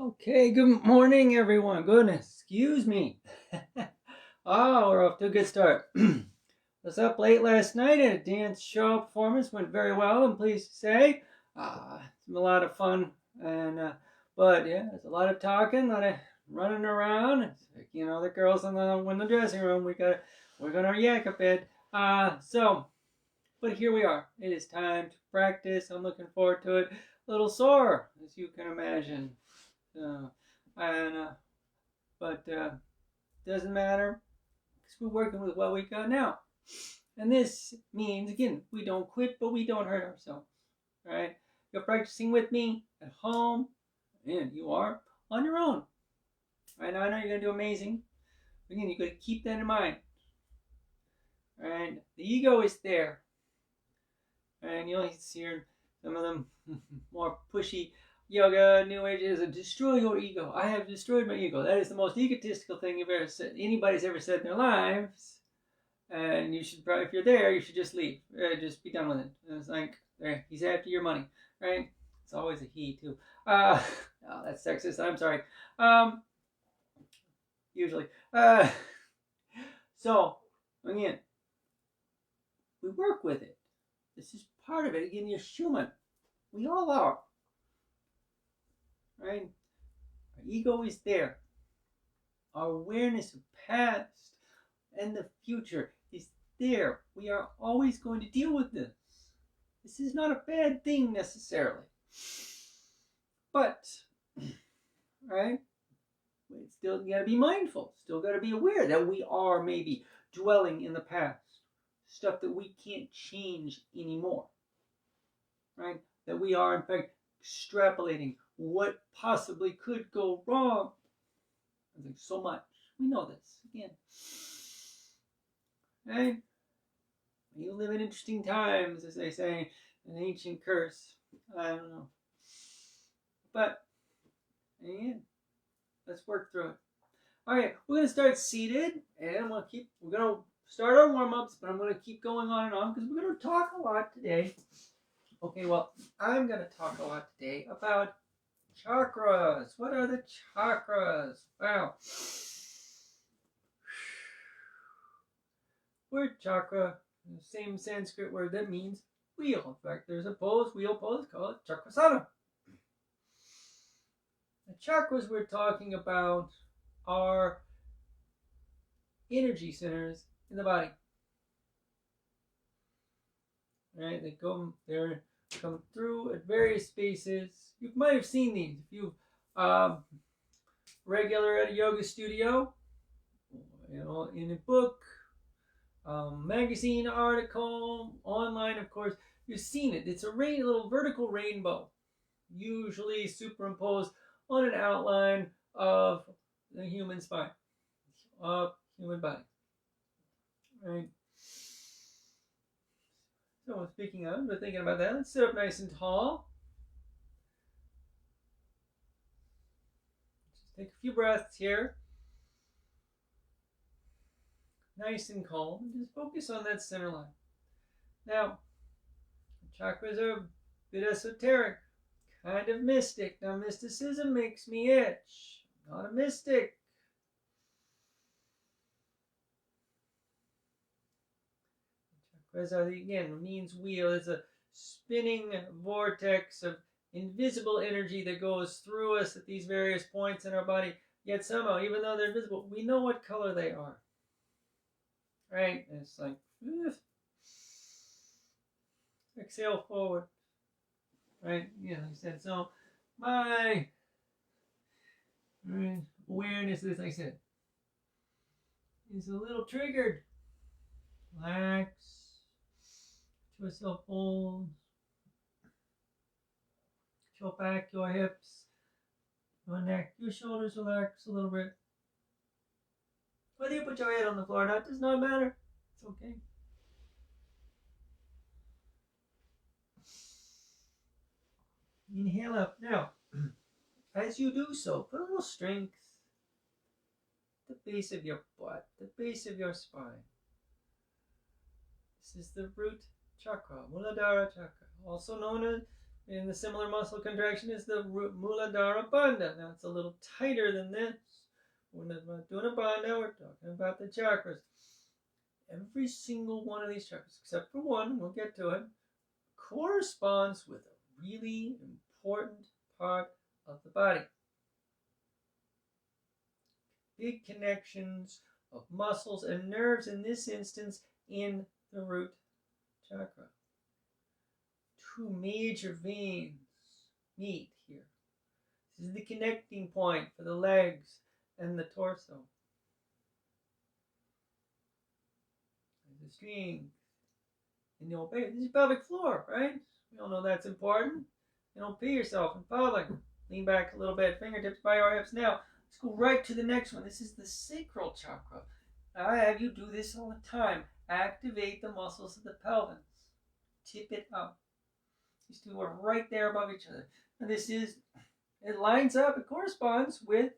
Okay, good morning, everyone. Goodness, excuse me. Oh, we're off to a good start. Was up late last night at a dance show performance. Went very well, I'm pleased to say. It's been a lot of fun, but yeah, there's a lot of talking, a lot of running around. The girls in the dressing room. We're gonna yak a bit. But here we are. It is time to practice. I'm looking forward to it. A little sore, as you can imagine. Uh, and but doesn't matter because we're working with what we got now. And this means again, we don't quit, but we don't hurt ourselves. Right? You're practicing with me at home, and you are on your own. Right now, I know you're gonna do amazing. Again, you got to keep that in mind. Right? The ego is there, and you'll hear some of them more pushy yoga, new age is a destroy your ego. I have destroyed my ego. That is the most egotistical thing anybody's ever said in their lives. And you should probably, if you're there, you should just leave. Just be done with it. And it's like, there, he's after your money, right? It's always a he too. Oh, that's sexist. I'm sorry. Usually. So again, we work with it. This is part of it. Again, you're human. We all are. Right? Our ego is there. Our awareness of past and the future is there. We are always going to deal with this. This is not a bad thing necessarily. But, right? We still got to be mindful. Still got to be aware that we are maybe dwelling in the past. Stuff that we can't change anymore. Right? That we are, in fact, extrapolating what possibly could go wrong. I think so much. We know this again. Right? You live in interesting times, as they say, an ancient curse. I don't know. But again, let's work through it. Alright, we're gonna start seated, and we're gonna start our warm-ups, but I'm gonna keep going on and on because we're gonna talk a lot today. Okay, well, I'm gonna talk a lot today about chakras. What are the chakras? Wow. Word chakra, the same Sanskrit word that means wheel. In fact, there's a wheel pose called chakrasana. The chakras we're talking about are energy centers in the body. Right? They come through at various spaces. You might have seen these if you regular at a yoga studio, in a book, magazine article, online, of course. You've seen it. It's a little vertical rainbow, usually superimposed on an outline of the human spine, of human body. Right. So speaking of, we're thinking about that. Let's sit up nice and tall. Just take a few breaths here. Nice and calm. Just focus on that center line. Now, chakras are a bit esoteric, kind of mystic. Now, mysticism makes me itch. I'm not a mystic. Chakras are, again, means wheel. It's a spinning vortex of invisible energy that goes through us at these various points in our body. Yet somehow, even though they're invisible, we know what color they are. Right? And it's like, exhale forward. Right? Yeah, like I said. So, my awareness, as I said, is a little triggered. Relax. Yourself hold. Your back, your hips, your neck, your shoulders relax a little bit. Whether you put your head on the floor or not does not matter. It's okay. Inhale up. Now, as you do so, put a little strength at the base of your butt, the base of your spine. This is the root chakra, Muladhara chakra, also known as And the similar muscle contraction is the Muladhara Bandha. Now it's a little tighter than this. We're not doing a bandha, we're talking about the chakras. Every single one of these chakras, except for one, we'll get to it, corresponds with a really important part of the body. Big connections of muscles and nerves, in this instance, in the root chakra. Two major veins meet here. This is the connecting point for the legs and the torso. There's a strength in the old base. This is pelvic floor, right? We all know that's important. You don't pee yourself in public. Lean back a little bit, fingertips by our hips. Now, let's go right to the next one. This is the sacral chakra. Now, I have you do this all the time. Activate the muscles of the pelvis. Tip it up. These two are right there above each other. And this is, it lines up, it corresponds with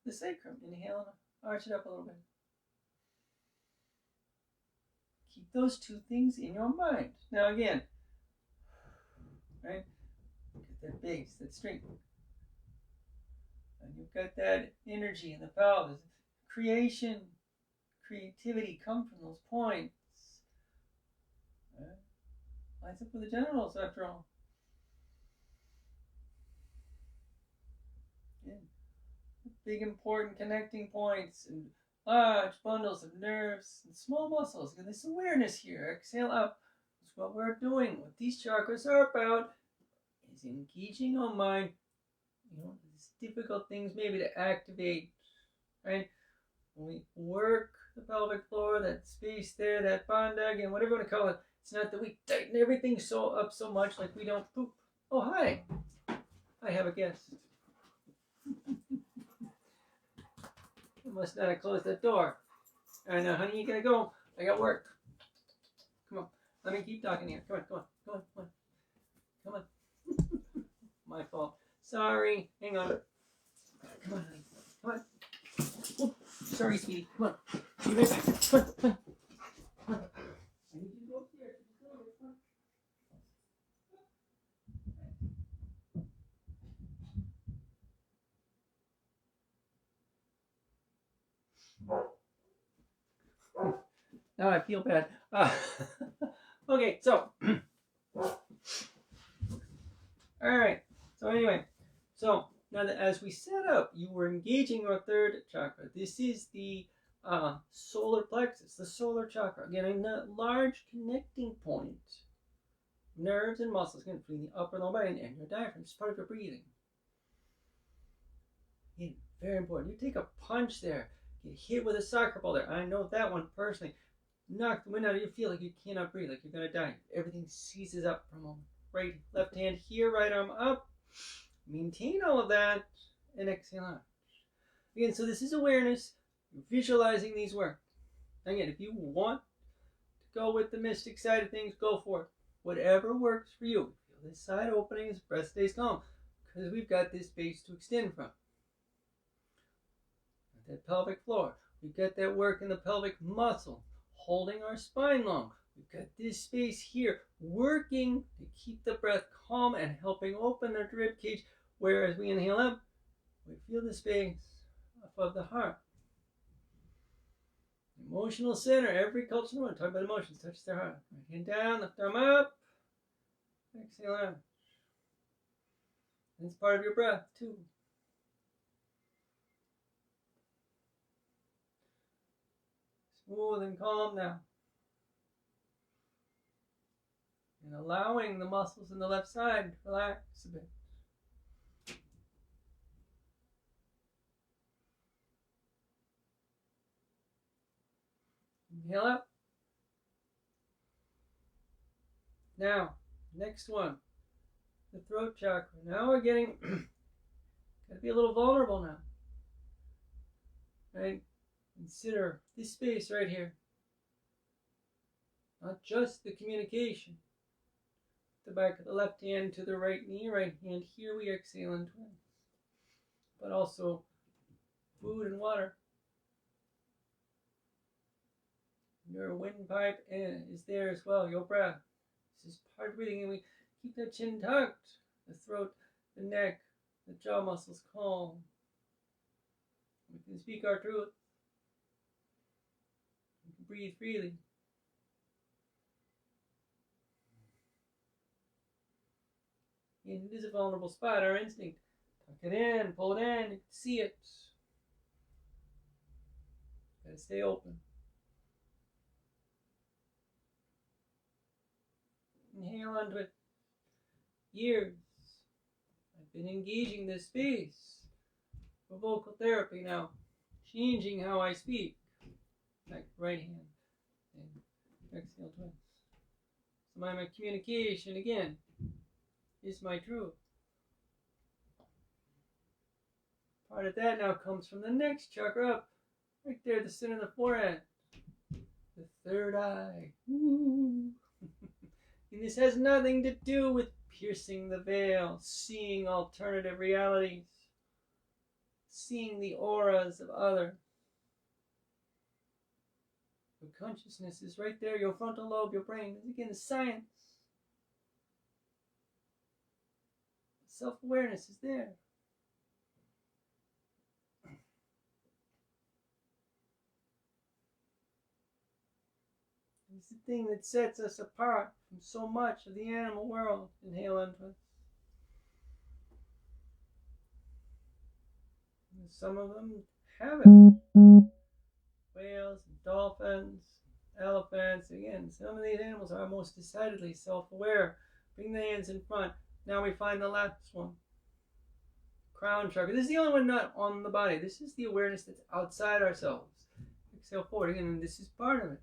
the sacrum. Inhale and arch it up a little bit. Keep those two things in your mind. Now again, right? Get that base, that strength. And you've got that energy in the pelvis. Creation, creativity come from those points. Right? Lines up with the genitals after all. Yeah. Big important connecting points and large bundles of nerves and small muscles. And this awareness here, exhale up, is what we're doing. What these chakras are about is engaging our mind. These difficult things maybe to activate, right? When we work the pelvic floor, that space there, that bandha, again, whatever you want to call it, it's not that we tighten everything so much like we don't poop. Oh, hi. I have a guest. I must not have closed that door. All right, now, honey, you gotta go. I got work. Come on. Let me keep talking here. Come on. My fault. Sorry. Hang on. Come on, honey. Come on. Oh, sorry, sweetie. Come on. Be right back. Come on. I need you to go upstairs. Now I feel bad. Okay, so all right. So anyway, so now that as we set up, you were engaging your third chakra. This is the solar plexus, the solar chakra. Again, a large connecting point, nerves and muscles, again, between the upper and lower body and your diaphragm. It's part of your breathing. Again, very important. You take a punch there, get hit with a soccer ball there. I know that one personally. Knock the wind out of you, feel like you cannot breathe, like you're going to die. Everything seizes up for a moment. Right, left hand here, right arm up. Maintain all of that and exhale out. Again, so this is awareness. You're visualizing these work. Again, if you want to go with the mystic side of things, go for it. Whatever works for you. Feel this side opening as breath stays calm, because we've got this base to extend from. That pelvic floor. We've got that work in the pelvic muscle, holding our spine long. We've got this space here, working to keep the breath calm and helping open the rib cage, where as we inhale up, we feel the space above the heart. Emotional center, every culture, want to talk about emotions, touch their heart. Right hand down, left arm up, exhale out. It's part of your breath too. Smooth and calm now. And allowing the muscles in the left side to relax a bit. Inhale up. Now, next one, the throat chakra. Now we're getting, gotta be a little vulnerable now. Right? Consider this space right here. Not just the communication. The back of the left hand to the right knee, right hand here, we exhale in twins. But also food and water. Your windpipe is there as well, your breath. This is part of breathing, and we keep that chin tucked, the throat, the neck, the jaw muscles calm. We can speak our truth. We can breathe freely. And it is a vulnerable spot, our instinct. Tuck it in, pull it in, you can see it. Gotta stay open. Inhale onto it. Years I've been engaging this space for vocal therapy now, changing how I speak. Like right hand and exhale twice. So my communication again is my truth. Part of that now comes from the next chakra up, right there, the center of the forehead, the third eye. Ooh. And this has nothing to do with piercing the veil, seeing alternative realities, seeing the auras of others. Your consciousness is right there, your frontal lobe, your brain. Is again the science. Self-awareness is there. It's the thing that sets us apart from so much of the animal world. Inhale and twist. And some of them have it. Whales, dolphins, elephants. Again, some of these animals are most decidedly self-aware. Bring the hands in front. Now we find the last one. Crown chakra. This is the only one not on the body. This is the awareness that's outside ourselves. Exhale forward again, and this is part of it.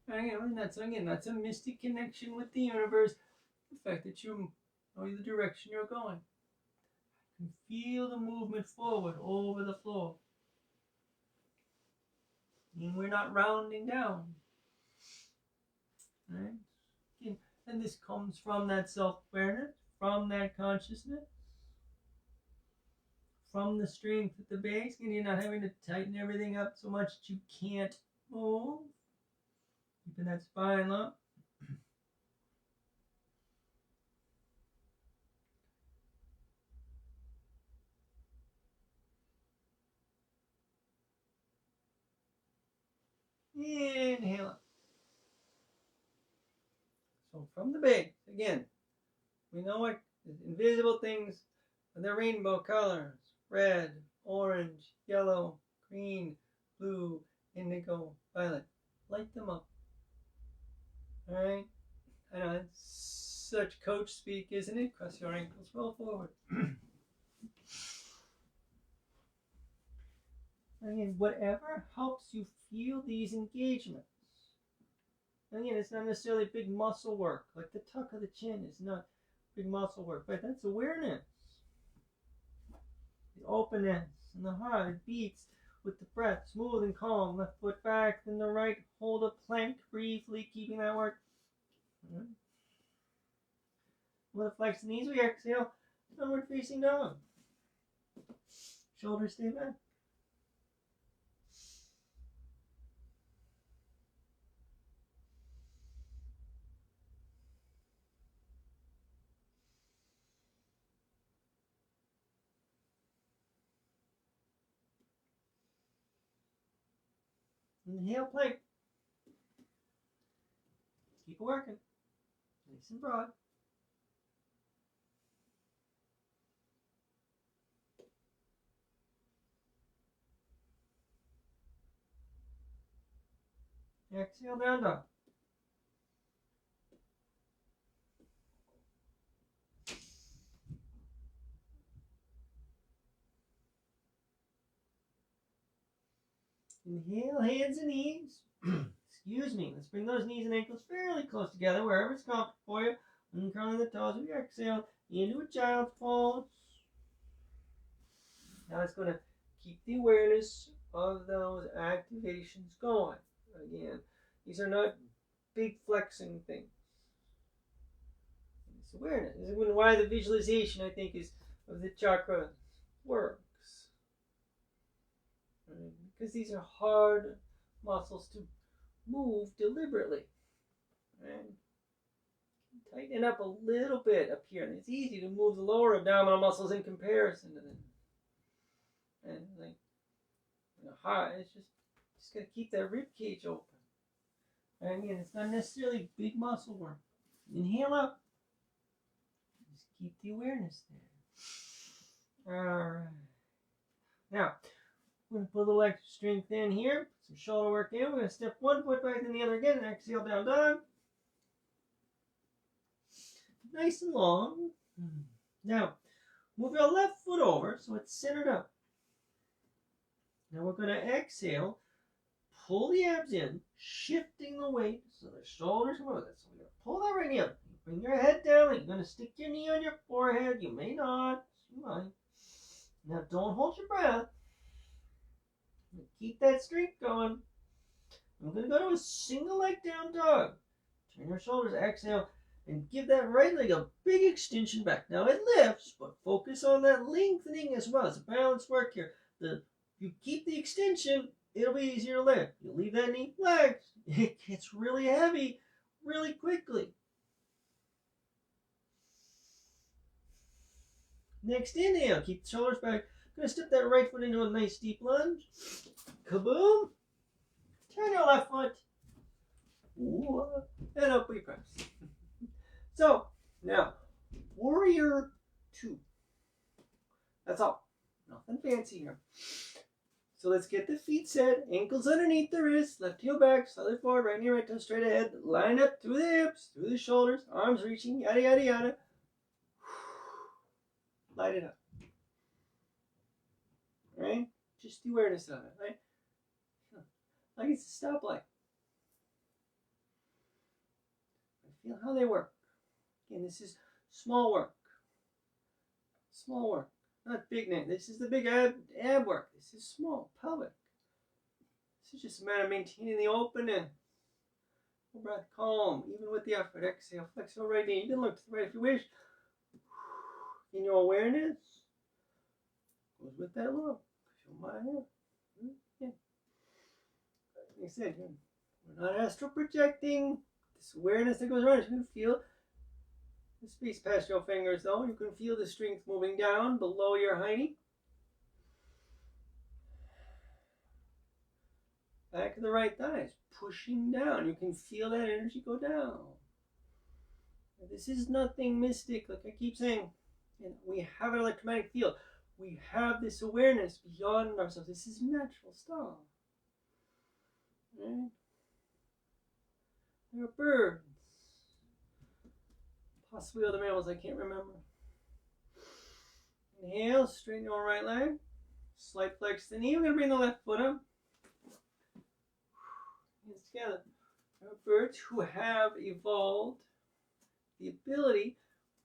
And that's a mystic connection with the universe. The fact that you know the direction you're going. You can feel the movement forward over the floor. And we're not rounding down. Right? And this comes from that self-awareness, from that consciousness, from the strength at the base, and you're not having to tighten everything up so much that you can't move. Keeping that spine up. Inhale up. So from the base, again, we know what invisible things are the rainbow colors. Red, orange, yellow, green, blue, indigo, violet. Light them up. Alright? I know, it's such coach speak, isn't it? Cross your ankles, roll forward. Again, whatever helps you feel these engagements. Again, it's not necessarily big muscle work. Like the tuck of the chin is not big muscle work, but that's awareness. The openness and the heart, it beats with the breath, smooth and calm. Left foot back, then the right. Hold a plank briefly, keeping that work. Right. We'll flex the knees, we exhale. Downward facing dog. Shoulders stay back. Inhale, plank. Keep working. Nice and broad. Exhale, down dog. Inhale, hands and knees. Excuse me. Let's bring those knees and ankles fairly close together, wherever it's comfortable for you. Uncurling the toes. We exhale into a child's pose. Now it's going to keep the awareness of those activations going. Again, these are not big flexing things. It's awareness. This is why the visualization, I think, is of the chakra works. Right? Because these are hard muscles to move deliberately. Right? tighten it up a little bit up here. And it's easy to move the lower abdominal muscles in comparison to them. And like, it's just got to keep that rib cage open. And again, it's not necessarily big muscle work. Inhale up. Just keep the awareness there. All right. Now, we're going to put a little extra strength in here. Some shoulder work in. We're going to step one foot back and the other again. And exhale, down dog. Nice and long. Now, move your left foot over so it's centered up. Now we're going to exhale. Pull the abs in, shifting the weight so the shoulders come with it. So we're going to pull that right in. Bring your head down. You're going to stick your knee on your forehead. You may not. You might. Now don't hold your breath. Keep that streak going. I'm going to go to a single leg down dog. Turn your shoulders, exhale, and give that right leg a big extension back. Now it lifts, but focus on that lengthening as well. It's a balance work here. If you keep the extension, it'll be easier to lift. You leave that knee flexed, it gets really heavy really quickly. Next inhale, keep the shoulders back. I'm going to step that right foot into a nice deep lunge. Kaboom. Turn your left foot. Ooh, and up we press. So, now, warrior 2. That's all. Nothing fancy here. So let's get the feet set. Ankles underneath the wrists. Left heel back. Slightly forward. Right knee, right toe straight ahead. Line up through the hips. Through the shoulders. Arms reaching. Yada, yada, yada. Light it up. Right? Just the awareness of it. Right? Like it's a stoplight. Feel how they work. Again, this is small work. Small work. Not big neck. This is the big ab work. This is small, pelvic. This is just a matter of maintaining the opening. Full breath, calm, even with the effort. Exhale, flex your right knee. You can look to the right if you wish. In your awareness, goes with that look. Feel my hand. Yeah. Like I said, we're not astral projecting. This awareness that goes around, you can feel the space past your fingers though. You can feel the strength moving down below your hiney. Back of the right thighs, pushing down. You can feel that energy go down. This is nothing mystic, like I keep saying. And we have an electromagnetic field. We have this awareness beyond ourselves. This is natural stuff. Right? There are birds. Possibly other mammals, I can't remember. Inhale, straighten your right leg. Slight flex the knee. We're going to bring the left foot up. Hands together. There are birds who have evolved the ability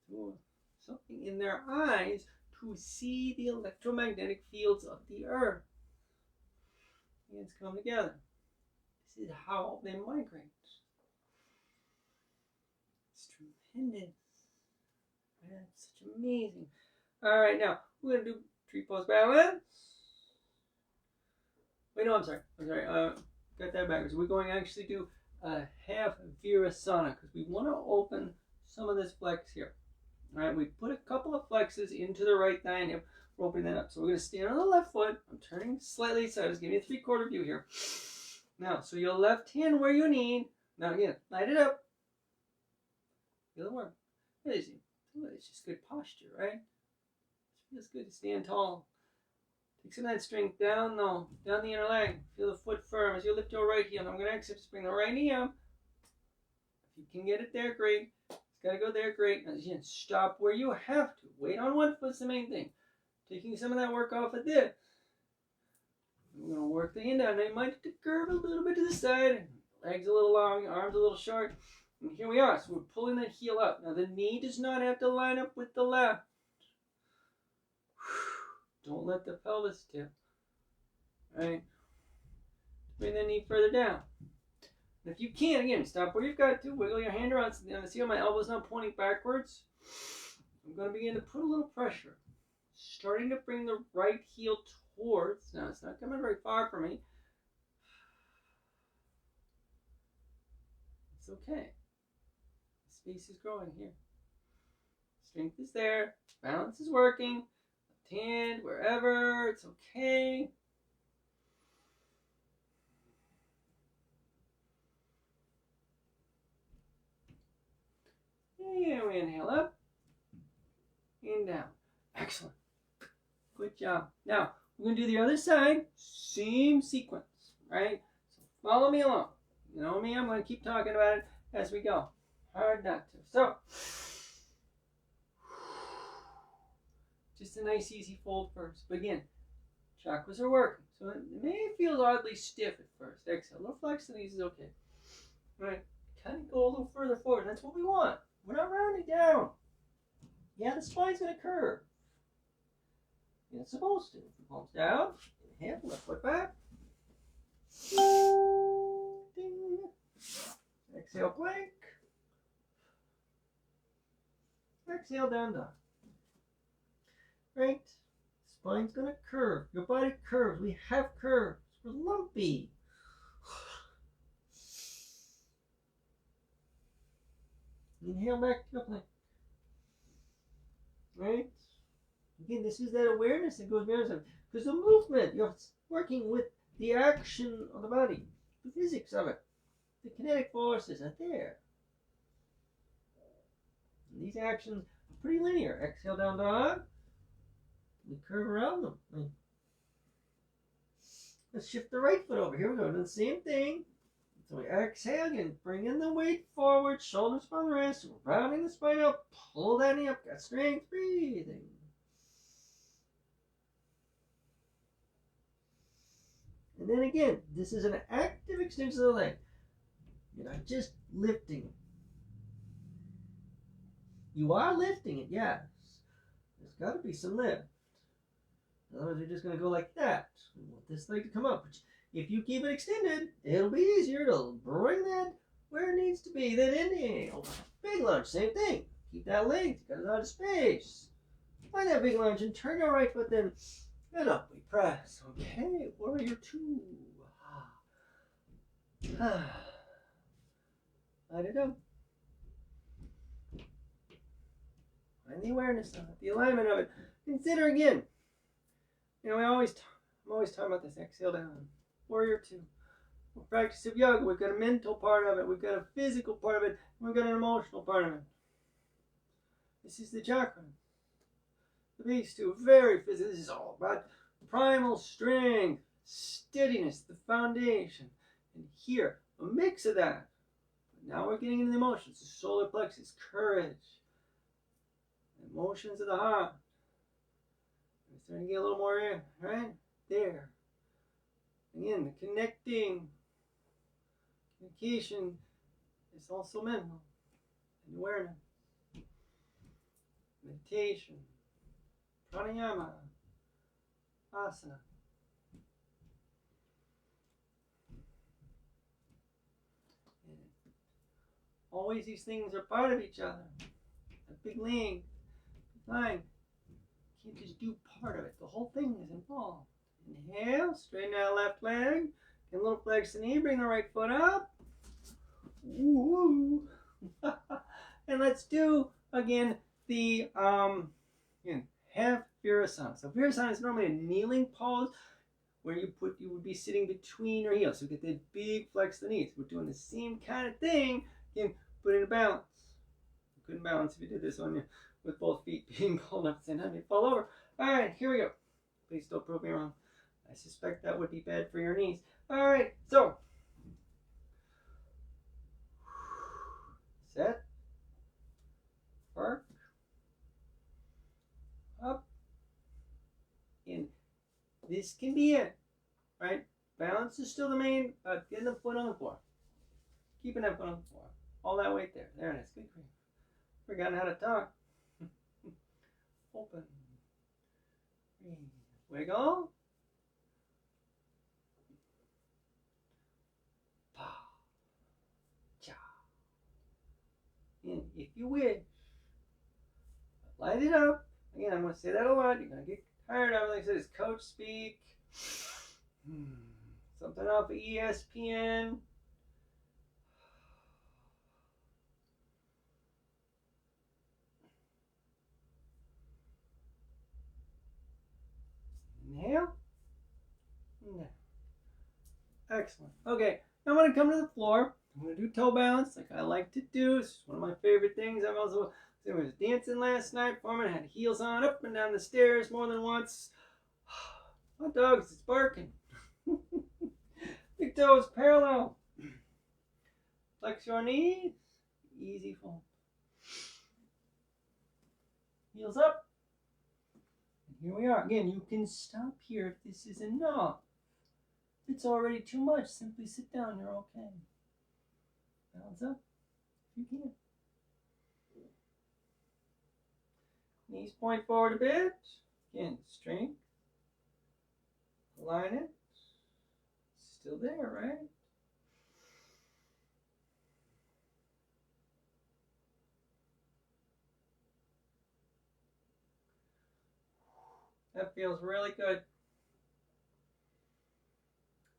to something in their eyes to see the electromagnetic fields of the earth. Hands come together. This is how they migrate. It's tremendous. Man, it's such amazing. All right, now we're going to do tree pose balance. Wait, no, I'm sorry. Got that backwards. We're going to actually do a half virasana because we want to open some of this flex here. All right, we put a couple of flexes into the right thigh and hip. We're opening that up. So we're going to stand on the left foot. I'm turning slightly, so I just give you a 3/4 view here. Now, so your left hand where you need. Now again, light it up. Feel the work. It's just good posture, right? It feels good to stand tall. Take some of that strength down though, down the inner leg. Feel the foot firm as you lift your right heel. Now I'm going to exit, just bring the right knee up. If you can get it there, great. It's got to go there, great. Now again, stop where you have to. Weight on one foot's the main thing. Taking some of that work off of this. We're going to work the hand down. Now you might have to curve a little bit to the side. Legs a little long, arms a little short. And here we are. So we're pulling that heel up. Now the knee does not have to line up with the left. Don't let the pelvis tip. Right? Bring the knee further down. And if you can, again, stop where you've got to. Wiggle your hand around. See how my elbow's not pointing backwards? I'm going to begin to put a little pressure. Starting to bring the right heel towards. Now, it's not coming very far from me. It's okay. This Face is growing here. Strength is there. Balance is working. Left hand, wherever. It's okay. And we inhale up and down. Excellent. Good job. Now, we're going to do the other side. Same sequence, right? So follow me along. You know me, I'm going to keep talking about it as we go. Hard not to. So, just a nice easy fold first. But again, chakras are working. So it may feel oddly stiff at first. Exhale. A little flex of these is okay. All right. Kind of go a little further forward. That's what we want. We're not rounding down. Yeah, the spine's going to curve. It's supposed to. Palms down. Inhale. Left foot back. Ding. Exhale, plank. Exhale, down dog. Right? Spine's going to curve. Your body curves. We have curves. We're lumpy. Inhale back to your plank. Right? Again, this is that awareness that goes beyond something. Because the movement, you're working with the action of the body, the physics of it. The kinetic forces are there. And these actions are pretty linear. Exhale, down dog. We curve around them. Let's shift the right foot over. Here we go. Do the same thing. So we exhale again. Bring in the weight forward. Shoulders on the wrist. We're rounding the spine up. Pull that knee up. Got strength. Breathing. And then again, this is an active extension of the leg. You're not just lifting it. You are lifting it, yes. There's got to be some lift. Otherwise, you're just going to go like that. We want this leg to come up. But if you keep it extended, it'll be easier to bring that where it needs to be. Then inhale. Big lunge, same thing. Keep that length. Got a lot of space. Find that big lunge and turn your right foot then. And up we press. Okay, warrior two. Light it up. Find the awareness of it, the alignment of it. Consider again. You know, I'm always talking about this. Exhale down. Warrior two. Practice of yoga. We've got a mental part of it. We've got a physical part of it. We've got an emotional part of it. This is the chakra. The base two. Very physical. This is all about primal strength, steadiness, the foundation. And here, a mix of that. But now we're getting into the emotions. The solar plexus, courage. Emotions of the heart. We're starting to get a little more in, right? There. Again, the communication is also mental and awareness. Meditation, pranayama, asana. And always these things are part of each other. A big link, line. You can't just do part of it. The whole thing is involved. Inhale, straighten out left leg. Get a little flex the knee, bring the right foot up. Woo! And let's do, again, the half virasana. So virasana is normally a kneeling pose where you would be sitting between your heels. So you get that big flex the knees. We're doing the same kind of thing. Again, put in a balance. You couldn't balance if you did this on you with both feet being pulled up at the same time. You fall over. All right, here we go. Please don't prove me wrong. I suspect that would be bad for your knees. All right, so set, work, up, in. This can be it, right? Balance is still the main, getting the foot on the floor. Keeping that foot on the floor. All that weight there. There it is. Good grief. Forgotten how to talk. Open. Breathe. Wiggle. Pa. Cha. And if you wish, light it up. Again, I'm going to say that a lot. You're going to get tired of it. Like I said, it's coach speak. Something off of ESPN. Excellent. Okay, now I'm going to come to the floor. I'm going to do toe bounce like I like to do. It's one of my favorite things. I was dancing last night. Foreman had heels on up and down the stairs more than once. My dog's just barking. Big toes parallel. Flex your knees. Easy fold. Heels up. And here we are. Again, you can stop here if this is enough. If it's already too much, simply sit down. You're okay. Balance up if you can. Knees point forward a bit. Again, strength. Align it. Still there, right? That feels really good.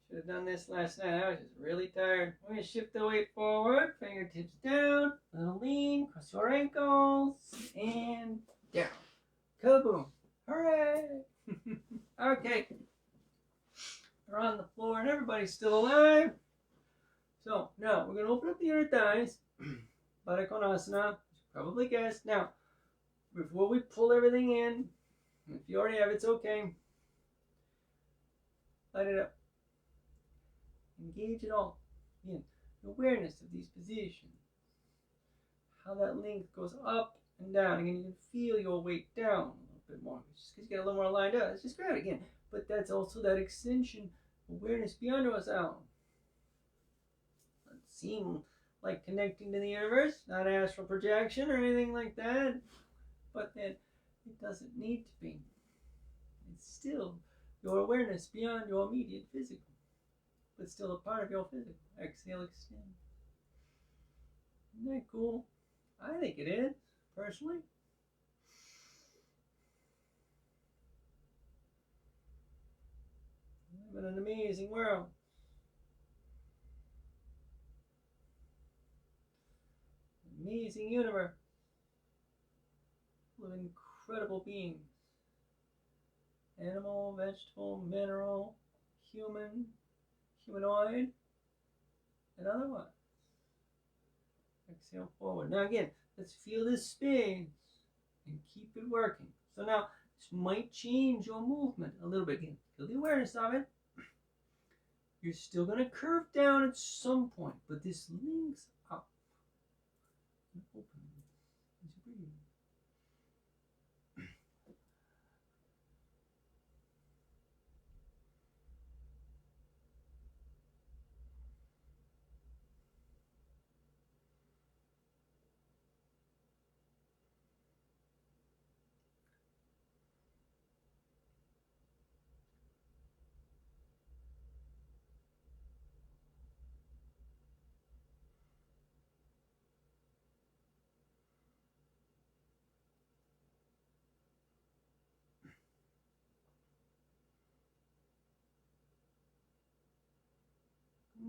Should have done this last night. I was just really tired. We're going to shift the weight forward. Fingertips down. Little lean. Cross your ankles. And down. Kaboom. Hooray! Okay. We're on the floor and everybody's still alive. So now we're going to open up the inner thighs. Baddha Konasana. Probably guessed. Now, before we pull everything in, if you already have, it's okay. Light it up. Engage it all. Again, awareness of these positions. How that length goes up and down. Again, you can feel your weight down a little bit more. Just because you get a little more lined up. It's just grab it again. But that's also that extension. Awareness beyond ourselves. Doesn't seem like connecting to the universe. Not astral projection or anything like that. But then it doesn't need to be. It's still your awareness beyond your immediate physical. But still a part of your physical. Exhale, extend. Isn't that cool? I think it is, personally. We live in an amazing world. Amazing universe. Full of incredible beings. Animal, vegetable, mineral, human, humanoid, and otherwise. Exhale forward. Now again, let's feel this space and keep it working. So now this might change your movement a little bit. Again, feel the awareness of it. You're still going to curve down at some point, but this links up and open as you breathe.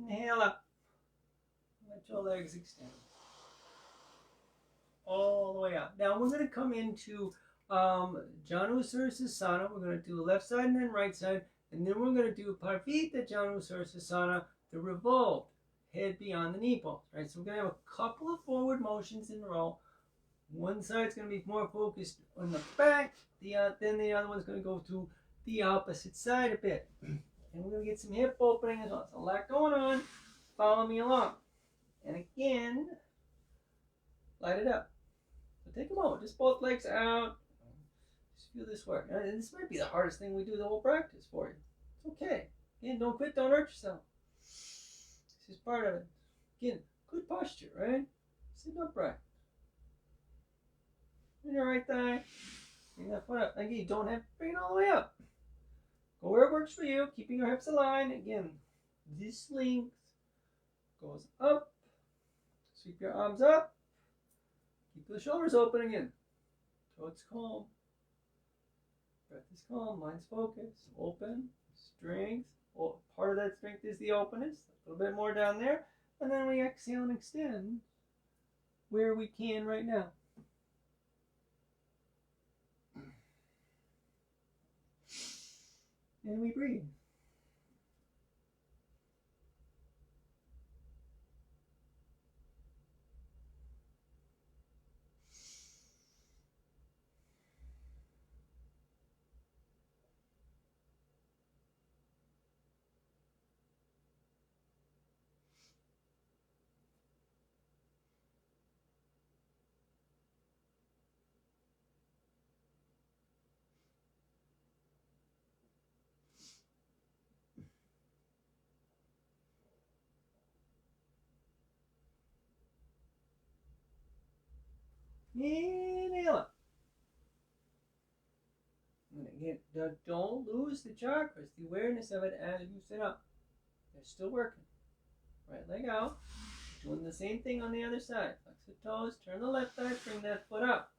Inhale up. Let your legs extend. All the way up. Now we're going to come into Janu Sursasana. We're going to do left side and then right side. And then we're going to do Parvita Janu Sursasana, the revolved, head beyond the knee ball. Right? So we're going to have a couple of forward motions in a row. One side's going to be more focused on the back. Then the other one's going to go to the opposite side a bit. And we're going to get some hip opening as well. So a lot going on. Follow me along. And again, light it up. So take a moment. Just both legs out. Just feel this work. And this might be the hardest thing we do the whole practice for you. It's okay. Again, don't quit. Don't hurt yourself. This is part of it. Again, good posture, right? Sit upright. Bring your right thigh. Bring that foot up. Again, you don't have to bring it all the way up. Go where it works for you, keeping your hips aligned. Again, this length goes up. Sweep your arms up. Keep the shoulders open again. Throat's calm. Breath is calm. Mind's focused. Open. Strength. Part of that strength is the openness. A little bit more down there. And then we exhale and extend where we can right now. And we breathe. Inhale up. And again, don't lose the chakras, the awareness of it as you sit up. They're still working. Right leg out. Doing the same thing on the other side. Flex the toes, turn the left eye, bring that foot up.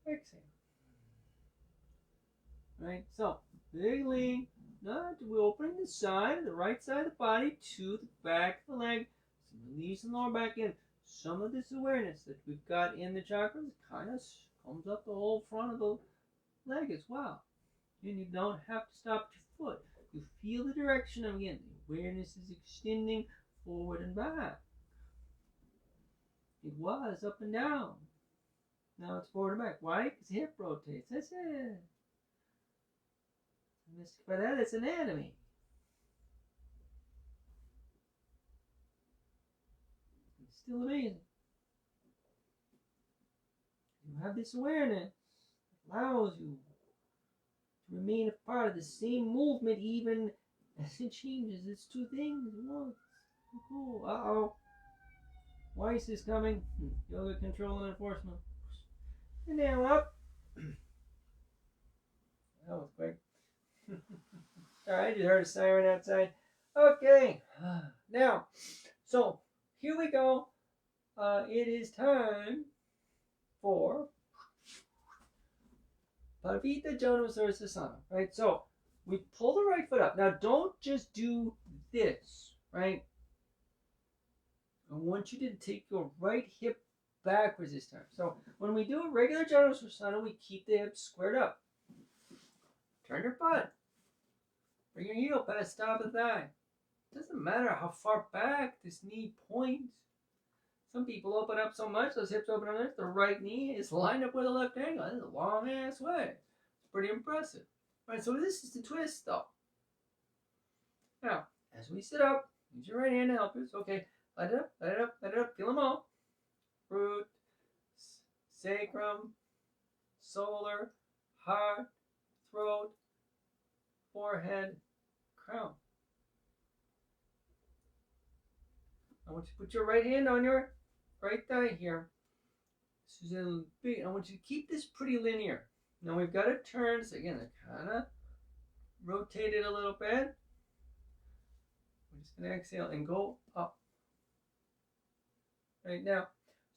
Exhale. Right, so big lean. We're opening the side, the right side of the body to the back of the leg. So release the lower back in. Some of this awareness that we've got in the chakras kind of comes up the whole front of the leg as well. And you don't have to stop at your foot. You feel the direction of again. The awareness is extending forward and back. It was up and down. Now it's forward and back. Why? Because the hip rotates. That's it. By that, it's anatomy. It's still amazing. You have this awareness that allows you to remain a part of the same movement even as it changes. It's two things at once. Cool. Uh-oh. Weiss is coming. Yoga control and enforcement. And now up. That was quick. Alright, you heard a siren outside. Okay. Now, so here we go. It is time for Pavita Janusarasana. Right? So we pull the right foot up. Now don't just do this, right? I want you to take your right hip backwards this time. So when we do a regular Janusarasana, we keep the hips squared up. Turn your butt. Bring your heel past top of the thigh. It doesn't matter how far back this knee points. Some people open up so much, those hips open up, the right knee is lined up with the left ankle. This is a long ass way. It's pretty impressive. All right, so this is the twist though. Now, as we sit up, use your right hand to help us. Okay, let it up, let it up, let it up. Feel them all. Root, sacrum, solar, heart, throat, forehead, crown. I want you to put your right hand on your right thigh here. This is a big. I want you to keep this pretty linear. Now we've got to turn. So again, I kind of rotate it a little bit. We're just going to exhale and go up. Right now.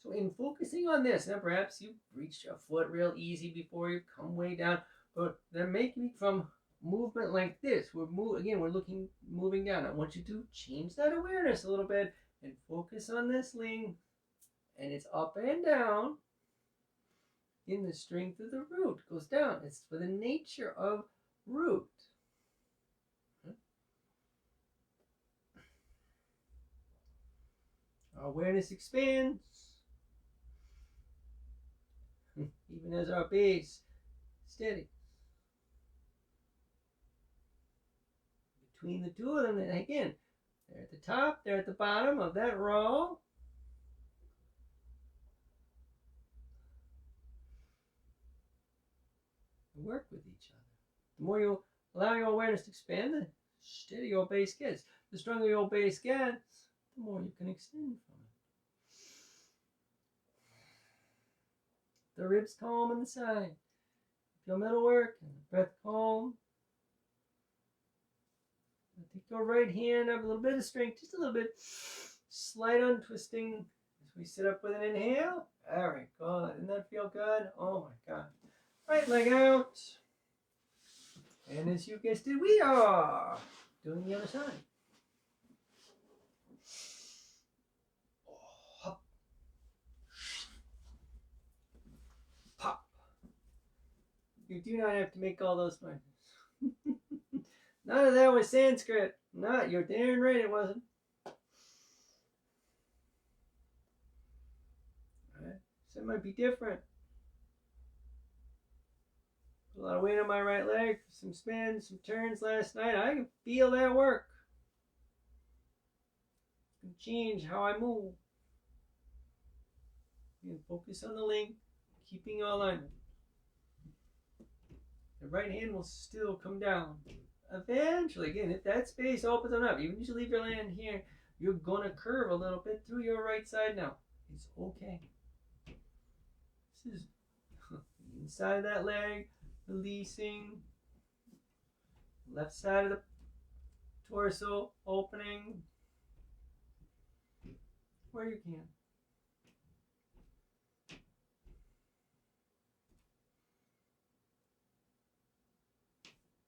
So in focusing on this, now perhaps you've reached a foot real easy before you come way down. But they're making from movement like this. We're moving down. I want you to change that awareness a little bit and focus on this ling. And it's up and down in the strength of the root. It goes down. It's for the nature of root. Our awareness expands. Even as our base steady. Between the two of them, and again, they're at the top, they're at the bottom of that row. They work with each other. The more you allow your awareness to expand, the steadier your base gets. The stronger your base gets, the more you can extend from it. The ribs calm on the side. Feel middle work and the breath calm. Take your right hand up, a little bit of strength, just a little bit. Slight untwisting as we sit up with an inhale. Very good. Didn't that feel good? Oh my God. Right leg out. And as you guessed it, we are doing the other side. Hop. Pop. You do not have to make all those noises. None of that was Sanskrit. Not, you're darn right it wasn't. Alright, so it might be different. Put a lot of weight on my right leg, some spins, some turns last night. I can feel that work. It's going to change how I move. And focus on the link, keeping all alignment. The right hand will still come down. Eventually, again, if that space opens up, even if you leave your hand here, you're going to curve a little bit through your right side now. It's okay. This is inside of that leg, releasing. Left side of the torso, opening where you can.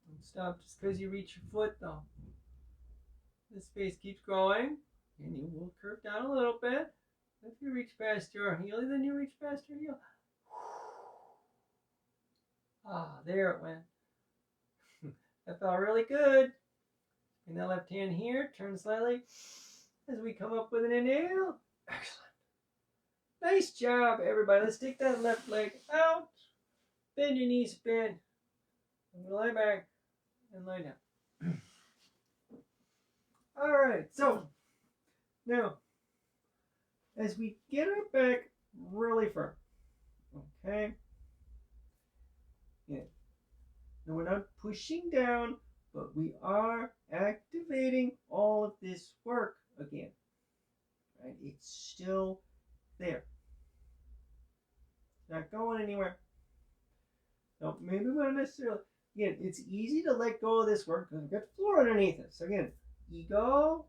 Don't stop just because you reach your foot though. This space keeps growing and you will curve down a little bit. If you reach past your heel, then you reach past your heel. Ah, there it went. That felt really good. Bring that left hand here, turn slightly as we come up with an inhale. Excellent. Nice job, everybody. Let's take that left leg out. Bend your knees a bit. I'm going to lie back and lie down. All right, so now as we get our back really firm, okay? Yeah. Now we're not pushing down, but we are activating all of this work again. Right? It's still there. It's not going anywhere. So maybe we're not necessarily. Again, it's easy to let go of this work because we've got floor underneath us. So again, ego,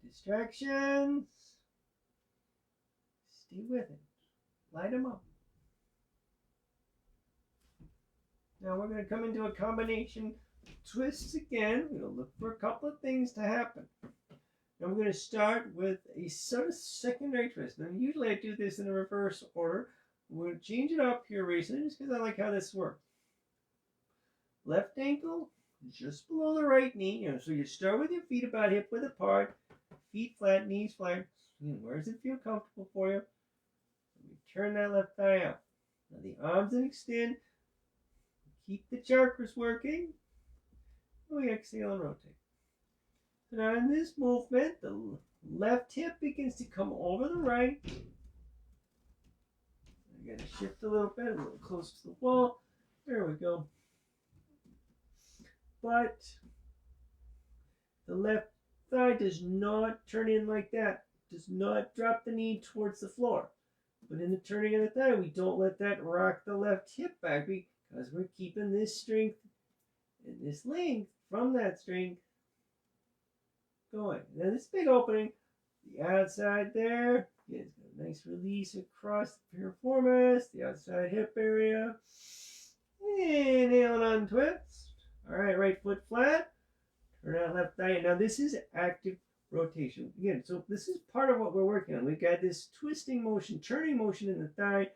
distractions, stay with it. Light them up. Now we're going to come into a combination twists again. We're going to look for a couple of things to happen. Now we're going to start with a sort of secondary twist. Now usually I do this in a reverse order. We're going to change it up here recently just because I like how this works. Left ankle just below the right knee. So you start with your feet about hip width apart. Feet flat, knees flat. Where does it feel comfortable for you? We turn that left thigh out. Now the arms and extend. Keep the chakras working. We exhale and rotate. So now in this movement, the left hip begins to come over the right. I got to shift a little bit, a little close to the wall. There we go. But the left thigh does not turn in like that. Does not drop the knee towards the floor. But in the turning of the thigh, we don't let that rock the left hip back because we're keeping this strength and this length from that strength going. Now this big opening, the outside there, it's got a nice release across the piriformis, the outside hip area. Inhale and untwist. All right, right foot flat. Turn out left thigh. Now this is active rotation. Again, so this is part of what we're working on. We've got this twisting motion, turning motion in the thigh,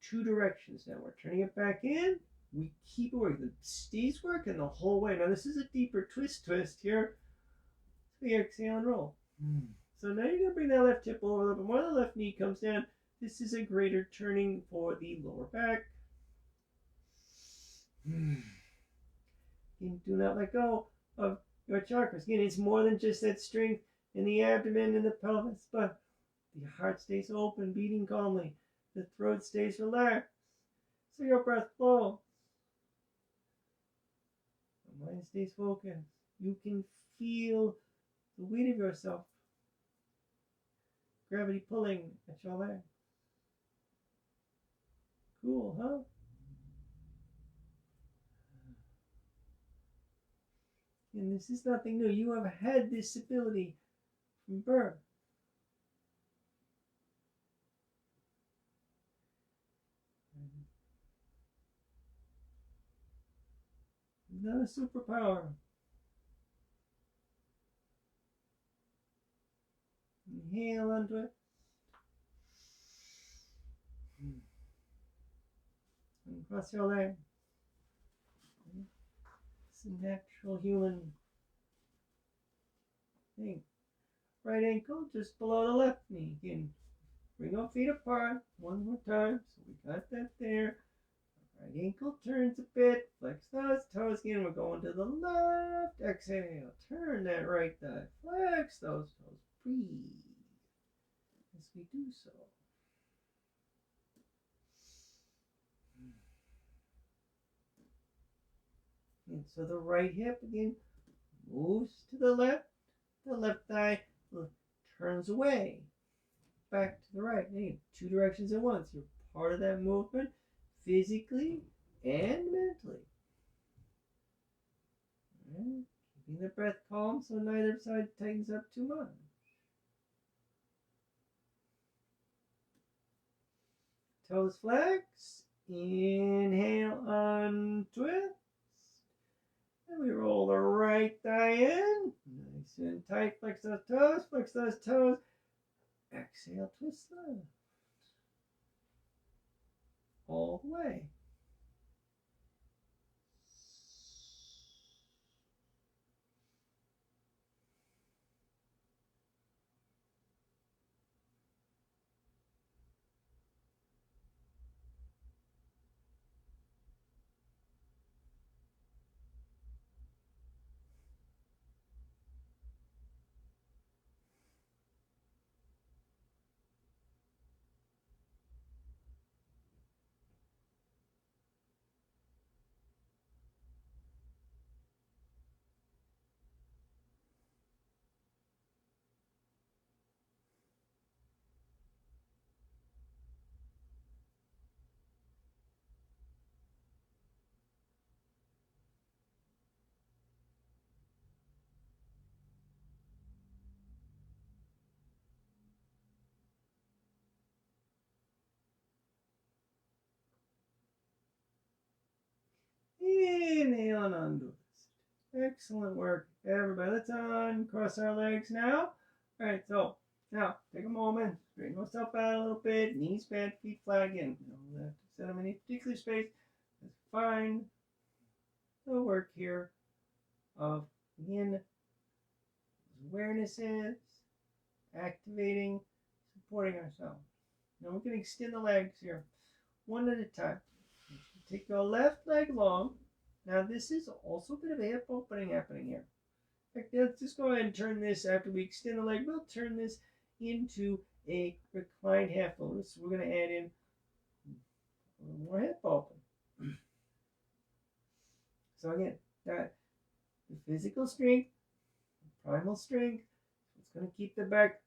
two directions. Now we're turning it back in. We keep it working. It stays working the whole way. Now this is a deeper twist here. So we exhale and roll. So now you're going to bring that left hip over a little bit more. The left knee comes down. This is a greater turning for the lower back. Do not let go of your chakras. Again, it's more than just that strength in the abdomen and the pelvis, but the heart stays open, beating calmly. The throat stays relaxed. So your breath flows. The mind stays focused. You can feel the weight of yourself. Gravity pulling at your legs. Cool, huh? And this is nothing new. You have had this ability from birth. It's not a superpower. Inhale onto it. And cross your leg. It's a natural human thing. Right ankle just below the left knee. Again, bring our feet apart one more time. So we got that there. Right ankle turns a bit. Flex those toes again. We're going to the left. Exhale. Turn that right thigh. Flex those toes. Breathe as we do so. And so the right hip again moves to the left. the left thigh turns away, back to the right. Again, two directions at once. You're part of that movement physically and mentally. Right. Keeping the breath calm so neither side tightens up too much. Toes flex. Inhale, untwist. And we roll the right thigh in. Nice and tight. Flex those toes. Flex those toes. Exhale, twist left. All the way. Inhale and untwist. Excellent work, everybody. Let's uncross our legs now. All right, so now take a moment, straighten yourself out a little bit, knees bent, feet flat again. You don't have to set them in any particular space. Let's find the work here of, again, awarenesses, activating, supporting ourselves. Now we can extend the legs here one at a time. Take your left leg long. Now this is also a bit of a hip opening happening here. In fact, let's just go ahead and turn this after we extend the leg. We'll turn this into a reclined half lotus. We're going to add in a little more hip open. So again, that the physical strength, the primal strength, it's going to keep the back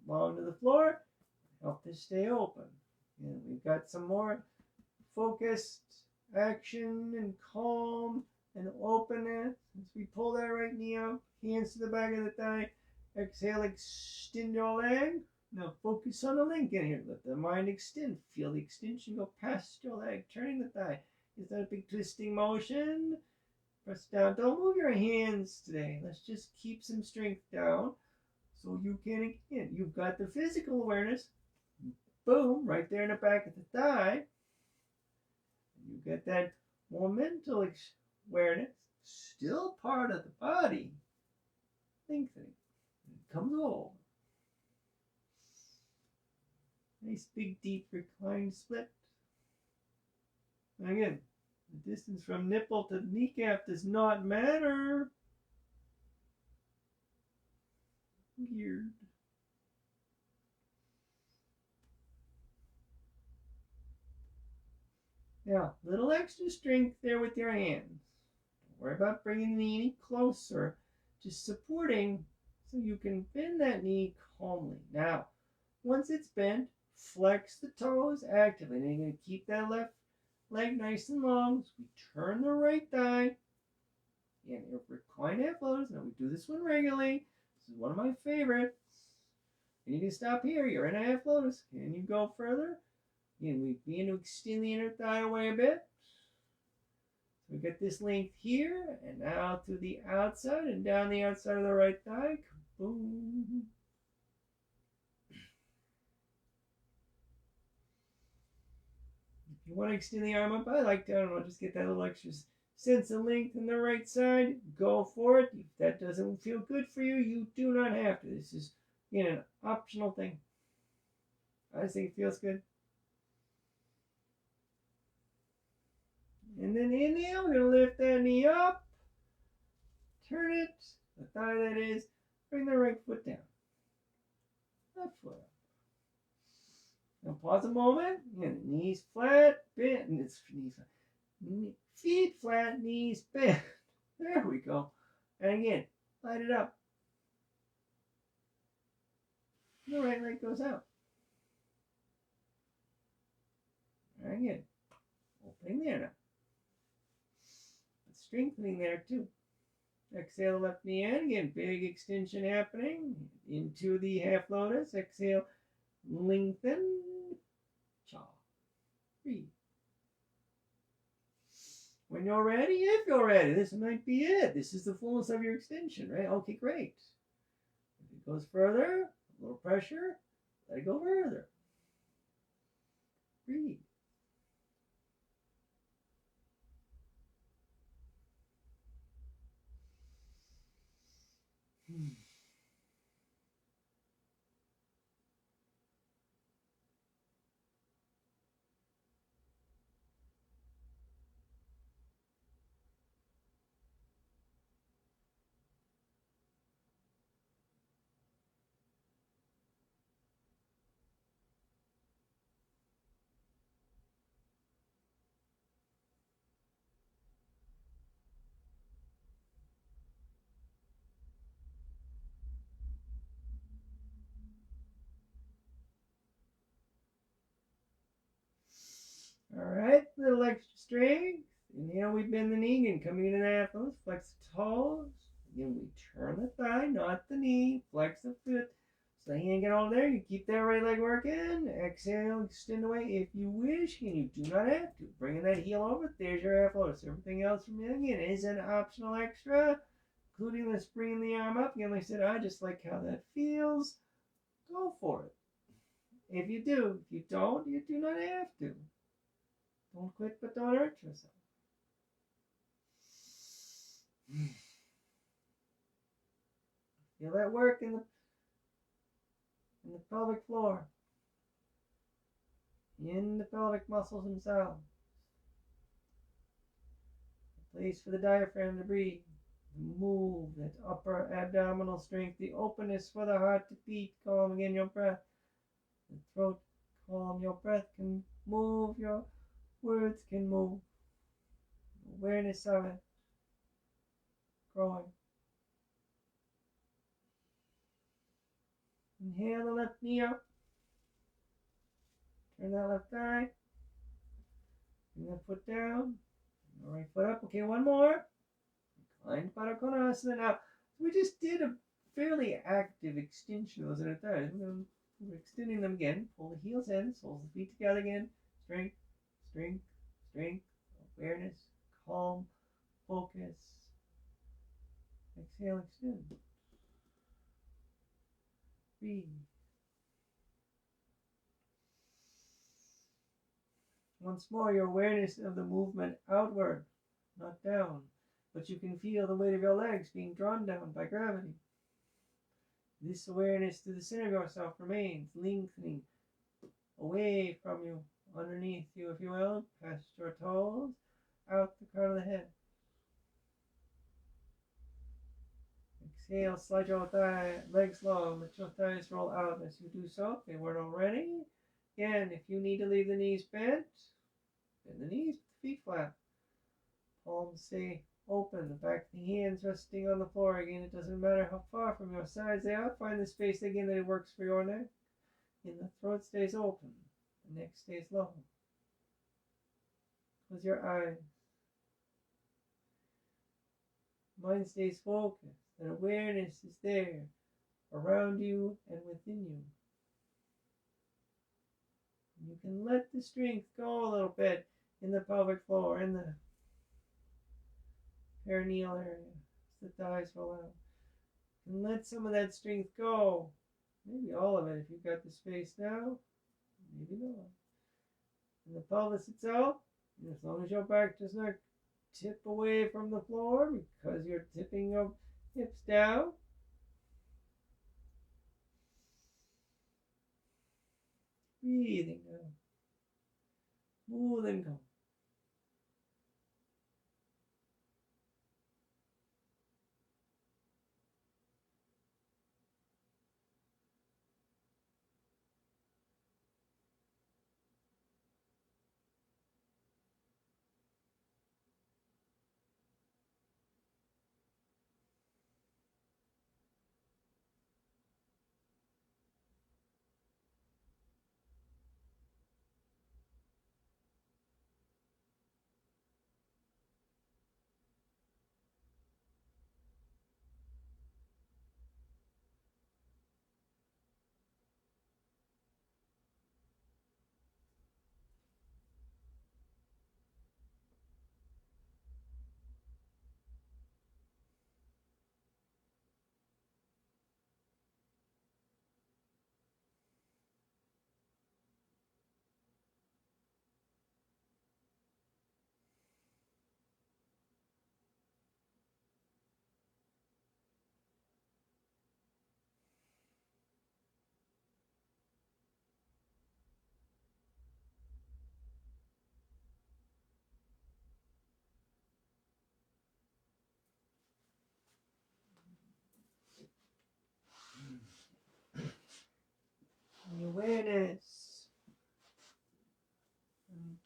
long to the floor, help this stay open. And we've got some more focused action and calm and openness as we pull that right knee up, hands to the back of the thigh. Exhale, extend your leg. Now focus on the link in here. Let the mind extend. Feel the extension go past your leg, turning the thigh. Is that a big twisting motion? Press down. Don't move your hands today. Let's just keep some strength down so you can, again, you've got the physical awareness. Boom, right there in the back of the thigh. You get that more mental awareness, still part of the body, lengthening. It comes over. Nice big deep reclined split. And again, the distance from nipple to kneecap does not matter. Weird. Now, little extra strength there with your hands. Don't worry about bringing the knee any closer. Just supporting so you can bend that knee calmly. Now, once it's bent, flex the toes actively. And you're going to keep that left leg nice and long. So we turn the right thigh. And you recline half lotus. Now, we do this one regularly. This is one of my favorites. And you can stop here. You're in a half lotus. Can you go further? Again, we begin to extend the inner thigh away a bit. So we get this length here, and out to the outside, and down the outside of the right thigh. Boom. If you want to extend the arm up, I like to, I don't know, just get that little extra sense of length on the right side. Go for it. If that doesn't feel good for you, you do not have to. This is, again, an optional thing. I just think it feels good. And then inhale, we're going to lift that knee up. Turn it, the thigh that is. Bring the right foot down. Left foot up. Now pause a moment. And knees flat, bent. And it's knees flat. Feet flat, knees bent. There we go. And again, light it up. The right leg goes out. Again, opening there now. Strengthening there too. Exhale, left knee in. Again, big extension happening into the half lotus. Exhale, lengthen. Cha. Breathe. When you're ready, if you're ready, this might be it. This is the fullness of your extension, right? Okay, great. If it goes further, a little pressure, let it go further. Breathe. All right, little extra strength. Inhale, we bend the knee again, coming into the half lotus. Flex the toes. Again, we turn the thigh, not the knee. Flex the foot. So the hand get all there. You keep that right leg working. Exhale, extend away if you wish, and you do not have to. Bringing that heel over. There's your half lotus. Everything else from you again is an optional extra, including this bringing the arm up. Again, like I said, I just like how that feels. Go for it. If you do, if you don't, you do not have to. Don't quit, but don't hurt yourself. Feel that work in the pelvic floor, in the pelvic muscles themselves. A place for the diaphragm to breathe, to move that upper abdominal strength, the openness for the heart to beat. Calm again your breath. The throat, calm your breath can move, your words can move. Awareness of it growing. Inhale the left knee up. Turn that left thigh. Bring that foot down. The right foot up. Okay, one more. Reclined Pada Konasana. Now, we just did a fairly active extension of those inner thighs. We're extending them again. Pull the heels in. Soles of the feet together again. Strength, strength, strength. Awareness. Calm. Focus. Exhale, extend. Breathe. Once more, your awareness of the movement outward, not down, but you can feel the weight of your legs being drawn down by gravity. This awareness to the center of yourself remains, lengthening away from you, underneath you, if you will, past your toes, out the crown of the head. Exhale, slide your legs long, let your thighs roll out as you do so, if they weren't already. Again, if you need to leave the knees bent, bend the knees, put the feet flat. Palms stay open, the back of the hands resting on the floor. Again, it doesn't matter how far from your sides they are. Find the space again that it works for your neck. And the throat stays open, the neck stays low. Close your eyes. Mind stays focused. That awareness is there, around you and within you. You can let the strength go a little bit in the pelvic floor, in the perineal area, as the thighs roll out. You can let some of that strength go. Maybe all of it if you've got the space now. Maybe not. In the pelvis itself, as long as your back does not tip away from the floor because you're tipping your hips down. Breathing down. Smooth and calm.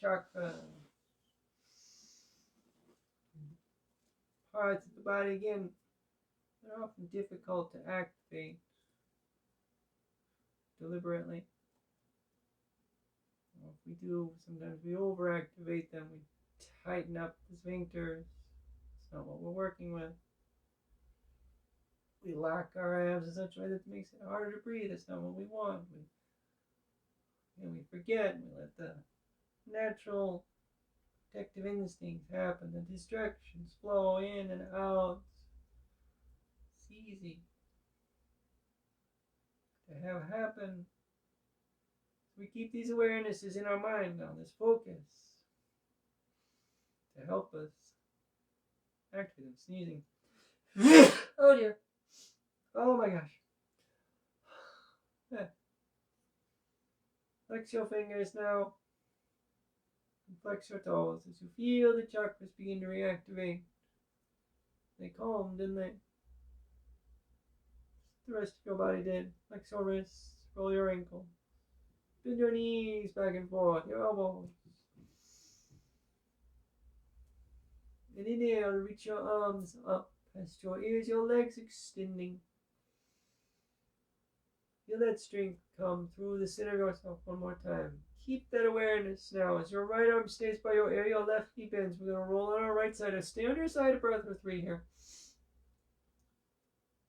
chakra. Parts of the body, again, they're often difficult to activate deliberately. Well, if we do, sometimes we overactivate them. We tighten up the sphincters. It's not what we're working with. We lock our abs in such a way that makes it harder to breathe. That's not what we want. We forget. We let the natural protective instincts happen. The distractions flow in and out. It's easy to have happen. We keep these awarenesses in our mind now, this focus, to help us activate them. Sneezing. Oh dear. Oh my gosh. Flex your fingers now. And flex your toes as you feel the chakras begin to reactivate. They calmed, didn't they? The rest of your body did. Flex your wrists, roll your ankles. Bend your knees back and forth, your elbows. And inhale, reach your arms up past your ears, your legs extending. Feel that strength come through the center of yourself one more time. Keep that awareness now. As your right arm stays by your ear, your left knee bends. We're going to roll on our right side. Stay on your side of breath for 3 here.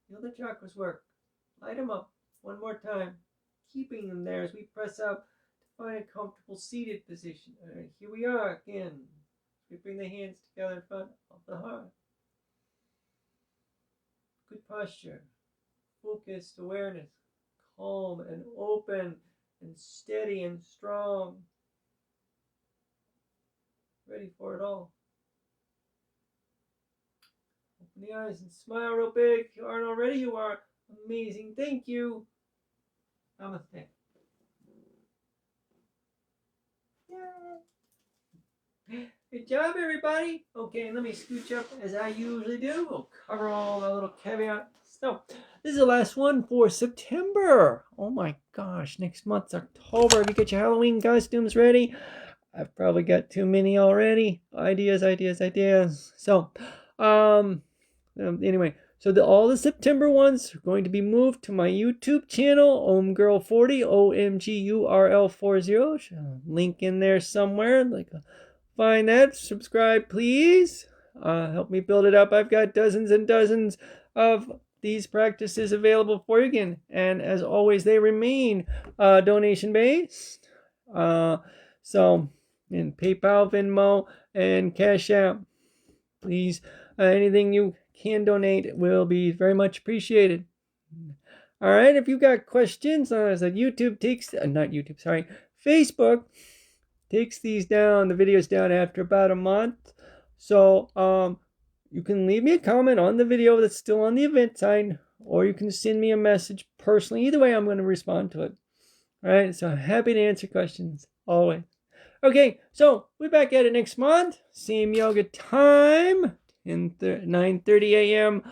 Feel the chakras work. Light them up one more time. Keeping them there as we press up to find a comfortable seated position. All right, here we are again. We bring the hands together in front of the heart. Good posture. Focused awareness. Calm and open and steady and strong. Ready for it all. Open the eyes and smile real big. If you aren't already, you are amazing. Thank you. Namaste. Yay. Good job, everybody. Okay, let me scooch up as I usually do. We'll cover all the little caveats. So, this is the last one for September. Oh my gosh, next month's October. Have you got your Halloween costumes ready? I've probably got too many already. Ideas. So, anyway, so all the September ones are going to be moved to my YouTube channel, OMGirl40, OMGURL40. Link in there somewhere. Find that. Subscribe, please. Help me build it up. I've got dozens and dozens of these practices available for you again. And as always, they remain donation-based. So, in PayPal, Venmo, and Cash App. Please, anything you can donate will be very much appreciated. All right, if you've got questions, as Facebook takes these down, the videos down after about a month. So you can leave me a comment on the video that's still on the event side, or you can send me a message personally. Either way, I'm going to respond to it. All right, so I'm happy to answer questions, always. Okay, so we're back at it next month. Same yoga time, 9:30 a.m.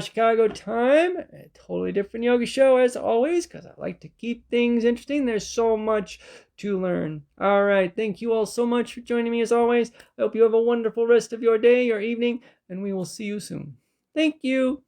Chicago time. A totally different yoga show as always, because I like to keep things interesting. There's so much to learn. All right, thank you all so much for joining me as always. I hope you have a wonderful rest of your day or evening, and we will see you soon. Thank you.